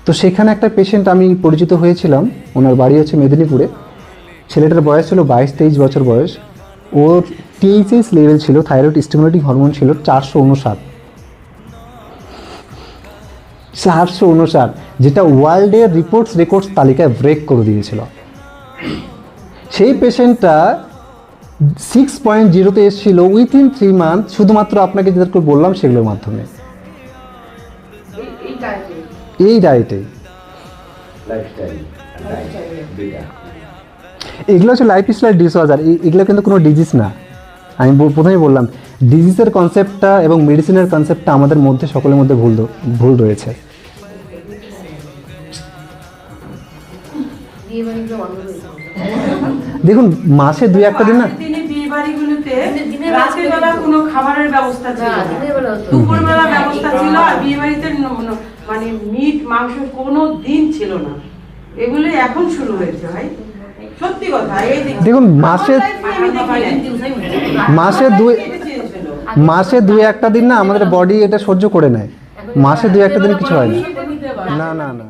তো সেখানে একটা পেশেন্ট আমি পরিচিত হয়েছিলাম, ওনার বাড়ি হচ্ছে মেদিনীপুরে। ছেলেটার বয়স ছিল 22-23 বছর বয়স। ওর টিএইচএইচ লেভেল ছিল, থাইরয়েড স্টিমুলেটিং হরমোন ছিল 459, 459, যেটা ওয়ার্ল্ডের রেকর্ডস তালিকায় ব্রেক করে দিয়েছিল। সেই পেশেন্টটা 6.0-তে এসেছিল উইথিন 3 মান্থ, শুধুমাত্র আপনাকে যেটা বললাম সেগুলোর মাধ্যমে, এই ডায়েটে। এগুলো হচ্ছে লাইফস্টাইল ডিসঅর্ডার, এগুলো কিন্তু কোনো ডিজিজ না। আমি প্রথমেই বললাম, ডিজিজের কনসেপ্টটা এবং মেডিসিনের কনসেপ্টটা আমাদের মধ্যে সকলের মধ্যে ভুল রয়েছে। দেখুন, মাসে 2-1 দিন না, কোনো খাবারের ব্যবস্থা ছিল না, দুপুরবেলা ব্যবস্থা ছিল, আর বিয়ে বাড়িতে মানে মিট মাংস কোনো দিন ছিল না। এগুলো এখন শুরু হয়েছে ভাই, সত্যি কথা। এই দেখুন, মাসে 2-1 দিন না আমাদের বডি এটা সহ্য করে নেয়। মাসে 2-1 দিন কিছু হয় না। না না না।